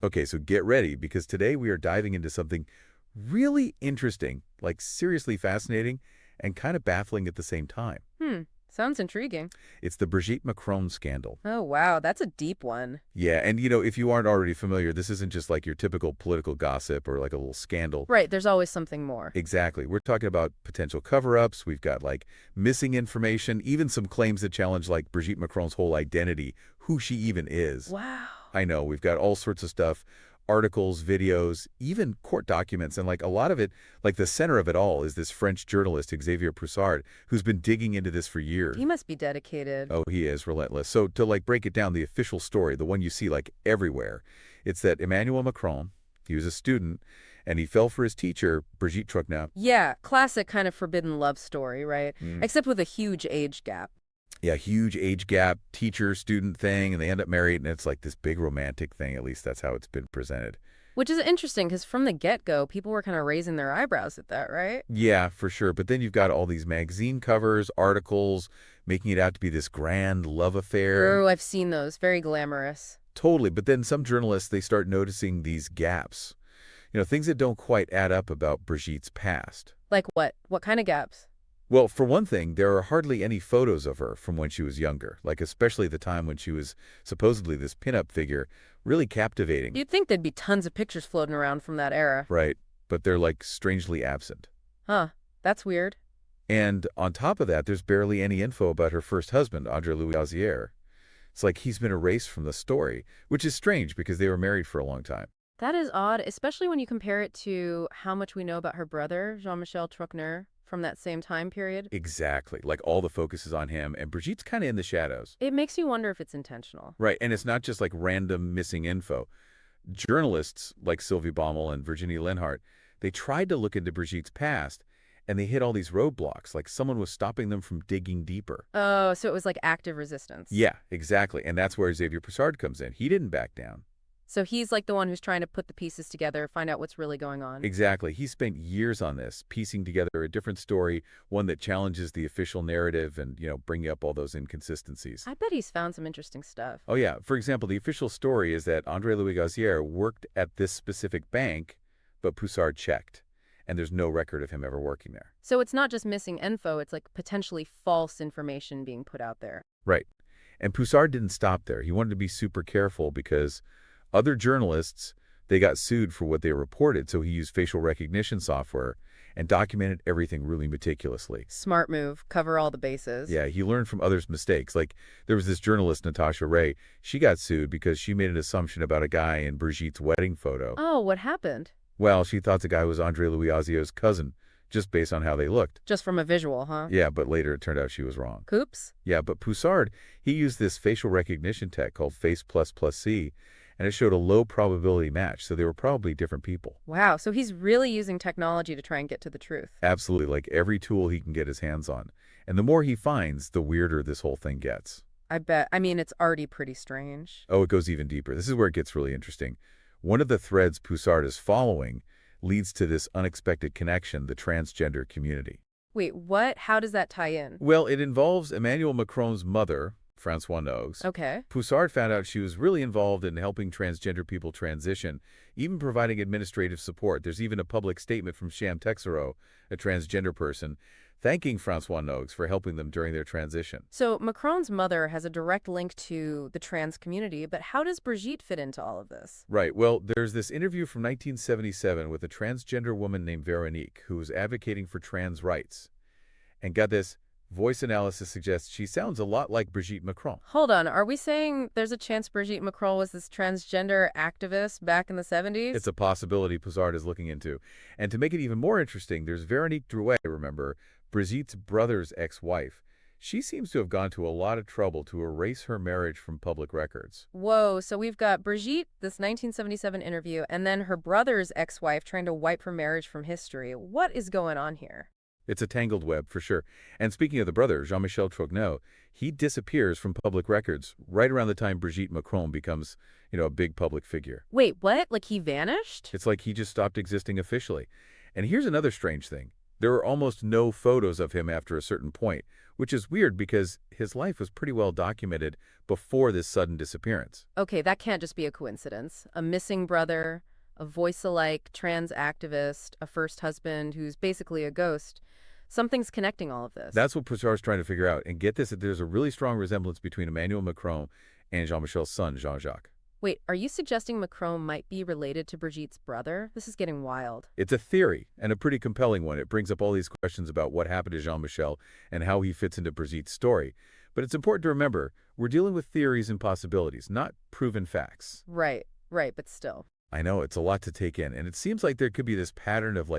Okay, so get ready because today we are diving into something really interesting, like seriously fascinating and kind of baffling at the same time. Hmm, sounds intriguing. It's the Brigitte Macron scandal. Oh, wow, that's a deep one. Yeah, and if you aren't already familiar, this isn't just like your typical political gossip or like a little scandal. Right, there's always something more. Exactly. We're talking about potential cover-ups. We've got like missing information, even some claims that challenge like Brigitte Macron's whole identity, who she even is. Wow. I know, we've got all sorts of stuff, articles, videos, even court documents, and like a lot of it, like the center of it all is this French journalist, Xavier Poussard, who's been digging into this for years. He must be dedicated. Oh, he is relentless. So to like break it down, the official story, the one you see like everywhere, it's that Emmanuel Macron, he was a student, and he fell for his teacher, Brigitte Macron. Yeah, classic kind of forbidden love story, right? Mm. Except with a huge age gap. Yeah, huge age gap, teacher-student thing, and they end up married, and it's like this big romantic thing. At least that's how it's been presented. Which is interesting because from the get-go, people were kind of raising their eyebrows at that, right? Yeah, for sure. But then you've got all these magazine covers, articles, making it out to be this grand love affair. Oh, I've seen those. Very glamorous. Totally. But then some journalists, they start noticing these gaps. Things that don't quite add up about Brigitte's past. Like what? What kind of gaps? Well, for one thing, there are hardly any photos of her from when she was younger, like especially the time when she was supposedly this pinup figure, really captivating. You'd think there'd be tons of pictures floating around from that era. Right. But they're like strangely absent. Huh, that's weird. And on top of that, there's barely any info about her first husband, Andre Louis Gazier. It's like he's been erased from the story, which is strange because they were married for a long time. That is odd, especially when you compare it to how much we know about her brother, Jean-Michel Truchner, from that same time period. Exactly. Like all the focus is on him, and Brigitte's kind of in the shadows. It makes you wonder if it's intentional. Right. And it's not just like random missing info. Journalists like Sylvie Baumel and Virginie Linhart, they tried to look into Brigitte's past, and they hit all these roadblocks, like someone was stopping them from digging deeper. Oh, so it was like active resistance. Yeah, exactly. And that's where Xavier Poussard comes in. He didn't back down. So he's like the one who's trying to put the pieces together, find out what's really going on. Exactly. He spent years on this, piecing together a different story, one that challenges the official narrative and, bringing up all those inconsistencies. I bet he's found some interesting stuff. Oh, yeah. For example, the official story is that Andre Louis Gazier worked at this specific bank, but Poussard checked. And there's no record of him ever working there. So it's not just missing info, it's like potentially false information being put out there. Right. And Poussard didn't stop there. He wanted to be super careful because other journalists, they got sued for what they reported, so he used facial recognition software and documented everything really meticulously. Smart move, cover all the bases. Yeah, he learned from others' mistakes. Like, there was this journalist, Natasha Ray. She got sued because she made an assumption about a guy in Brigitte's wedding photo. Oh, what happened? Well, she thought the guy was Andre Louis Gazier's cousin, just based on how they looked. Just from a visual, huh? Yeah, but later it turned out she was wrong. Coops? Yeah, but Poussard, he used this facial recognition tech called Face++ C, and it showed a low probability match, so they were probably different people. Wow, so he's really using technology to try and get to the truth. Absolutely, like every tool he can get his hands on. And the more he finds, the weirder this whole thing gets. I bet. I mean, it's already pretty strange. Oh, it goes even deeper. This is where it gets really interesting. One of the threads Poussard is following leads to this unexpected connection, the transgender community. Wait, what? How does that tie in? Well, it involves Emmanuel Macron's mother, François Nogues. Okay. Poussard found out she was really involved in helping transgender people transition, even providing administrative support. There's even a public statement from Sham Texero, a transgender person, thanking François Nogues for helping them during their transition. So Macron's mother has a direct link to the trans community, but how does Brigitte fit into all of this? Right. Well, there's this interview from 1977 with a transgender woman named Veronique who was advocating for trans rights. And got this, voice analysis suggests she sounds a lot like Brigitte Macron. Hold on, are we saying there's a chance Brigitte Macron was this transgender activist back in the 70s? It's a possibility Poussard is looking into. And to make it even more interesting, there's Veronique Drouet, remember, Brigitte's brother's ex-wife. She seems to have gone to a lot of trouble to erase her marriage from public records. Whoa, so we've got Brigitte, this 1977 interview, and then her brother's ex-wife trying to wipe her marriage from history. What is going on here? It's a tangled web, for sure. And speaking of the brother, Jean-Michel Truchner, he disappears from public records right around the time Brigitte Macron becomes, a big public figure. Wait, what? Like he vanished? It's like he just stopped existing officially. And here's another strange thing. There are almost no photos of him after a certain point, which is weird because his life was pretty well documented before this sudden disappearance. Okay, that can't just be a coincidence. A missing brother, a voice-alike trans activist, a first husband who's basically a ghost. Something's connecting all of this. That's what Poussin's trying to figure out. And get this, that there's a really strong resemblance between Emmanuel Macron and Jean-Michel's son, Jean-Jacques. Wait, are you suggesting Macron might be related to Brigitte's brother? This is getting wild. It's a theory, and a pretty compelling one. It brings up all these questions about what happened to Jean-Michel and how he fits into Brigitte's story. But it's important to remember, we're dealing with theories and possibilities, not proven facts. Right, but still. I know, it's a lot to take in, and it seems like there could be this pattern of,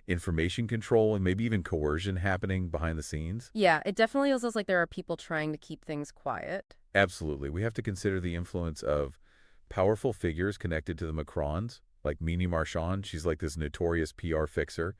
information control and maybe even coercion happening behind the scenes. Yeah, it definitely feels like there are people trying to keep things quiet. Absolutely. We have to consider the influence of powerful figures connected to the Macrons, like Mimi Marchand. She's like this notorious PR fixer.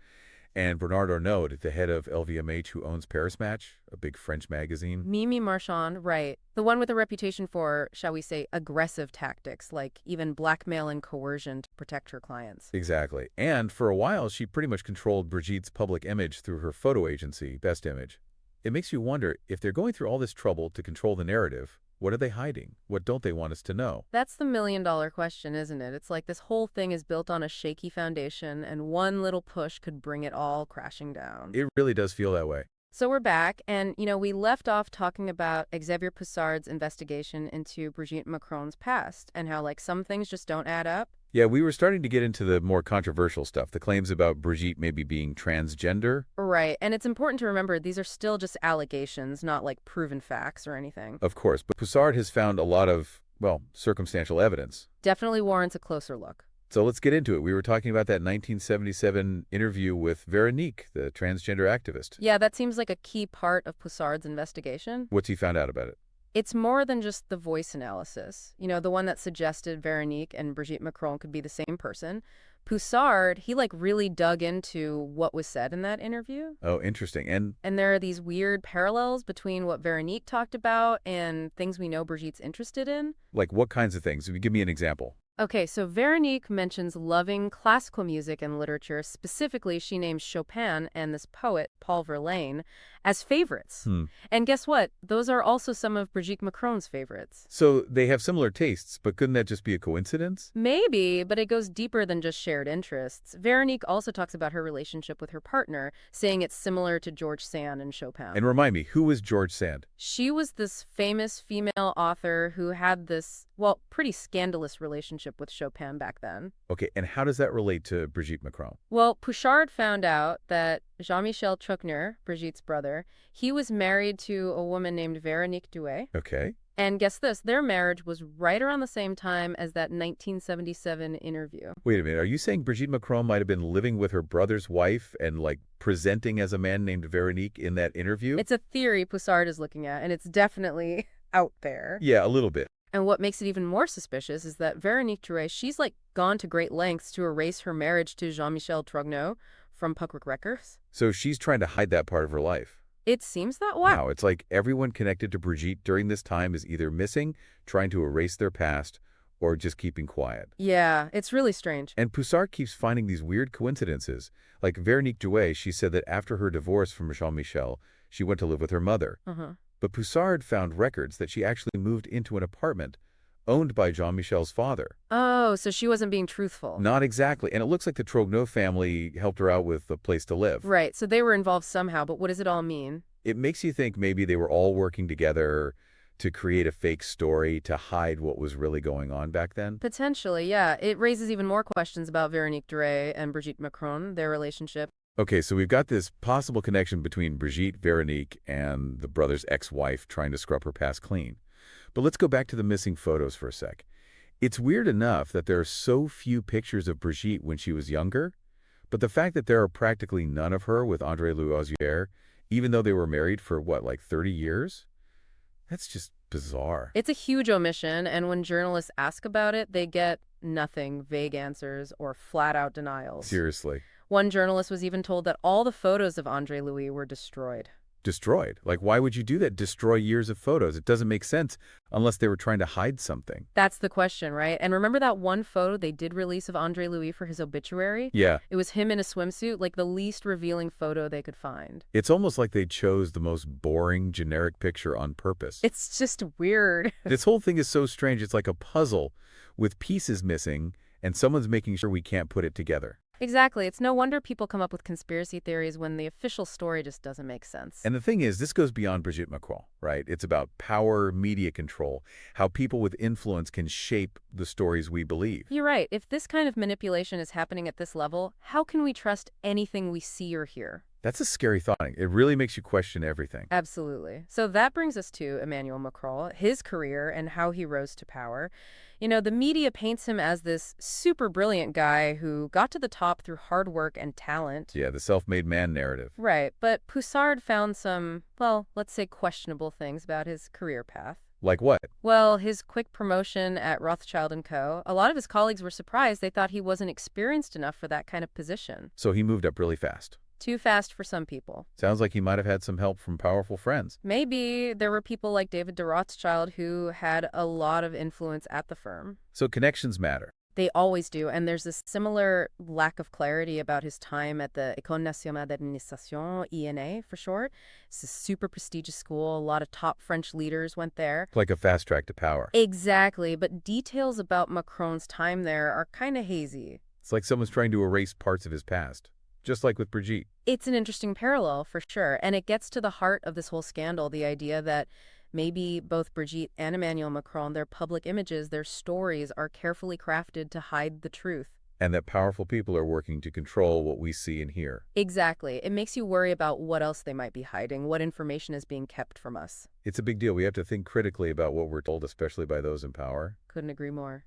And Bernard Arnault, the head of LVMH, who owns Paris Match, a big French magazine. Mimi Marchand, right. The one with a reputation for, shall we say, aggressive tactics, like even blackmail and coercion to protect her clients. Exactly. And for a while, she pretty much controlled Brigitte's public image through her photo agency, Best Image. It makes you wonder, if they're going through all this trouble to control the narrative, what are they hiding? What don't they want us to know? That's the million-dollar question, isn't it? It's like this whole thing is built on a shaky foundation, and one little push could bring it all crashing down. It really does feel that way. So we're back, and, we left off talking about Xavier Poussard's investigation into Brigitte Macron's past, and how, some things just don't add up. Yeah, we were starting to get into the more controversial stuff, the claims about Brigitte maybe being transgender. Right, and it's important to remember these are still just allegations, not proven facts or anything. Of course, but Poussard has found a lot of, circumstantial evidence. Definitely warrants a closer look. So let's get into it. We were talking about that 1977 interview with Veronique, the transgender activist. Yeah, that seems like a key part of Poussard's investigation. What's he found out about it? It's more than just the voice analysis. The one that suggested Veronique and Brigitte Macron could be the same person. Poussard, he really dug into what was said in that interview. Oh, interesting. And there are these weird parallels between what Veronique talked about and things we know Brigitte's interested in. Like what kinds of things? Give me an example. Okay, so Veronique mentions loving classical music and literature. Specifically, she names Chopin and this poet, Paul Verlaine, as favorites. And guess what? Those are also some of Brigitte Macron's favorites. So they have similar tastes, but couldn't that just be a coincidence? Maybe, but it goes deeper than just shared interests. Veronique also talks about her relationship with her partner, saying it's similar to George Sand and Chopin. And remind me, who was George Sand? She was this famous female author who had this, pretty scandalous relationship with Chopin back then. Okay, and how does that relate to Brigitte Macron? Well, Poussard found out that Jean-Michel Truchner, Brigitte's brother, he was married to a woman named Veronique Douai. Okay. And guess this, their marriage was right around the same time as that 1977 interview. Wait a minute, are you saying Brigitte Macron might have been living with her brother's wife and, presenting as a man named Veronique in that interview? It's a theory Poussard is looking at, and it's definitely out there. Yeah, a little bit. And what makes it even more suspicious is that Veronique Douai, she's gone to great lengths to erase her marriage to Jean-Michel Truchner from public records. So she's trying to hide that part of her life. It seems that way. Wow, it's like everyone connected to Brigitte during this time is either missing, trying to erase their past, or just keeping quiet. Yeah, it's really strange. And Poussard keeps finding these weird coincidences. Like Veronique Douai, she said that after her divorce from Jean-Michel, she went to live with her mother. But Poussard found records that she actually moved into an apartment owned by Jean-Michel's father. Oh, so she wasn't being truthful. Not exactly. And it looks like the Truchner family helped her out with a place to live. Right, so they were involved somehow, but what does it all mean? It makes you think maybe they were all working together to create a fake story to hide what was really going on back then. Potentially, yeah. It raises even more questions about Veronique Douai and Brigitte Macron, their relationship. Okay, so we've got this possible connection between Brigitte, Veronique, and the brother's ex-wife trying to scrub her past clean. But let's go back to the missing photos for a sec. It's weird enough that there are so few pictures of Brigitte when she was younger, but the fact that there are practically none of her with André Louosier, even though they were married for, 30 years? That's just bizarre. It's a huge omission, and when journalists ask about it, they get nothing, vague answers, or flat-out denials. Seriously. One journalist was even told that all the photos of André Louis were destroyed. destroyed. Like, why would you do that? Destroy years of photos. It doesn't make sense unless they were trying to hide something. That's the question, right? And remember that one photo they did release of André Louis for his obituary? Yeah. It was him in a swimsuit, like the least revealing photo they could find. It's almost like they chose the most boring, generic picture on purpose. It's just weird. This whole thing is so strange. It's like a puzzle with pieces missing, and someone's making sure we can't put it together. Exactly. It's no wonder people come up with conspiracy theories when the official story just doesn't make sense. And the thing is, this goes beyond Brigitte Macron, right? It's about power, media control, how people with influence can shape the stories we believe. You're right. If this kind of manipulation is happening at this level, how can we trust anything we see or hear? That's a scary thought. It really makes you question everything. Absolutely. So that brings us to Emmanuel Macron, his career, and how he rose to power. You know, the media paints him as this super brilliant guy who got to the top through hard work and talent. Yeah, the self-made man narrative. Right, but Poussard found some, well, let's say questionable things about his career path. Like what? Well, his quick promotion at Rothschild & Co. A lot of his colleagues were surprised. They thought he wasn't experienced enough for that kind of position. So he moved up really fast. Too fast for some people. Sounds like he might have had some help from powerful friends. Maybe there were people like David de Rothschild who had a lot of influence at the firm. So connections matter. They always do, and there's this similar lack of clarity about his time at the École Nationale d'Administration, ENA for short. It's a super prestigious school. A lot of top French leaders went there. Like a fast track to power. Exactly, but details about Macron's time there are kind of hazy. It's like someone's trying to erase parts of his past. Just like with Brigitte. It's an interesting parallel, for sure, and it gets to the heart of this whole scandal, the idea that maybe both Brigitte and Emmanuel Macron, their public images, their stories are carefully crafted to hide the truth. And that powerful people are working to control what we see and hear. Exactly. It makes you worry about what else they might be hiding, what information is being kept from us. It's a big deal. We have to think critically about what we're told, especially by those in power. Couldn't agree more.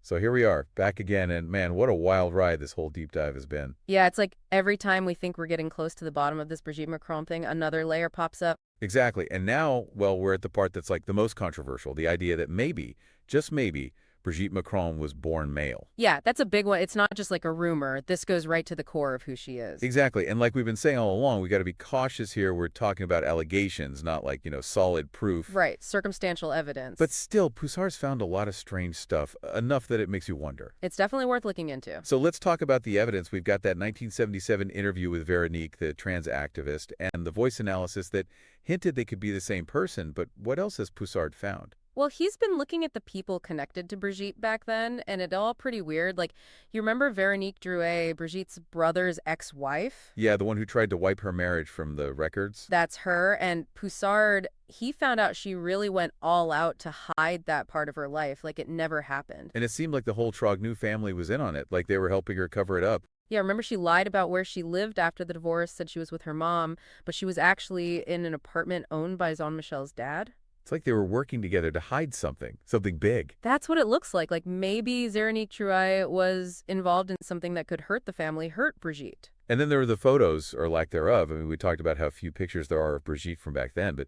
So here we are, back again, and man, what a wild ride this whole deep dive has been. Yeah, it's like every time we think we're getting close to the bottom of this Brigitte Macron thing, another layer pops up. Exactly. And now, well, we're at the part that's like the most controversial, the idea that maybe, just maybe, Brigitte Macron was born male. Yeah, that's a big one. It's not just like a rumor. This goes right to the core of who she is. Exactly. And like we've been saying all along, we got to be cautious here. We're talking about allegations, not like, solid proof. Right, circumstantial evidence. But still, Poussard's found a lot of strange stuff, enough that it makes you wonder. It's definitely worth looking into. So let's talk about the evidence. We've got that 1977 interview with Veronique, the trans activist, and the voice analysis that hinted they could be the same person. But what else has Poussard found? Well, he's been looking at the people connected to Brigitte back then, and it's all pretty weird. Like, you remember Veronique Drouet, Brigitte's brother's ex-wife? Yeah, the one who tried to wipe her marriage from the records? That's her, and Poussard, he found out she really went all out to hide that part of her life, like it never happened. And it seemed like the whole Trognu family was in on it, like they were helping her cover it up. Yeah, remember she lied about where she lived after the divorce, said she was with her mom, but she was actually in an apartment owned by Jean-Michel's dad? It's like they were working together to hide something big. That's what it looks like. Like maybe Veronique Drouet was involved in something that could hurt the family, hurt Brigitte. And then there are the photos, or lack thereof. I mean, we talked about how few pictures there are of Brigitte from back then, but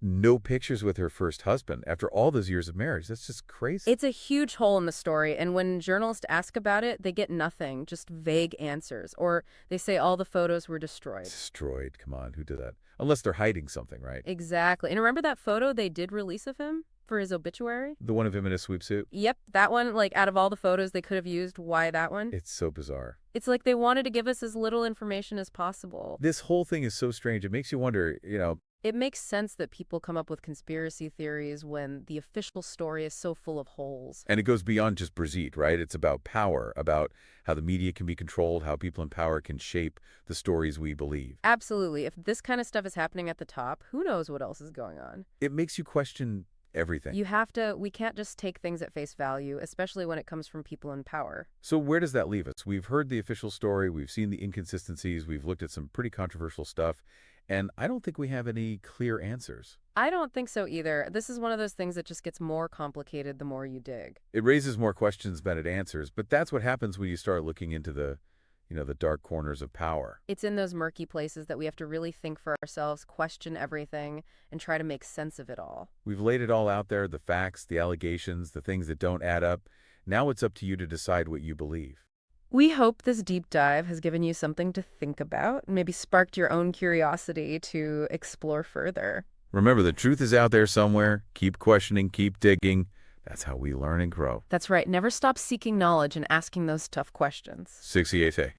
no pictures with her first husband after all those years of marriage. That's just crazy. It's a huge hole in the story, and when journalists ask about it, they get nothing, just vague answers. Or they say all the photos were destroyed. Destroyed? Come on, who did that? Unless they're hiding something, right? Exactly. And remember that photo they did release of him for his obituary? The one of him in a swimsuit? Yep, that one, like out of all the photos they could have used, why that one? It's so bizarre. It's like they wanted to give us as little information as possible. This whole thing is so strange. It makes you wonder, It makes sense that people come up with conspiracy theories when the official story is so full of holes. And it goes beyond just Brigitte, right? It's about power, about how the media can be controlled, how people in power can shape the stories we believe. Absolutely. If this kind of stuff is happening at the top, who knows what else is going on? It makes you question everything. We can't just take things at face value, especially when it comes from people in power. So where does that leave us? We've heard the official story, we've seen the inconsistencies, we've looked at some pretty controversial stuff, and I don't think we have any clear answers. I don't think so either. This is one of those things that just gets more complicated the more you dig. It raises more questions than it answers, but that's what happens when you start looking into the dark corners of power. It's in those murky places that we have to really think for ourselves, question everything, and try to make sense of it all. We've laid it all out there, the facts, the allegations, the things that don't add up. Now it's up to you to decide what you believe. We hope this deep dive has given you something to think about, and maybe sparked your own curiosity to explore further. Remember, the truth is out there somewhere. Keep questioning, keep digging. That's how we learn and grow. That's right. Never stop seeking knowledge and asking those tough questions. 68.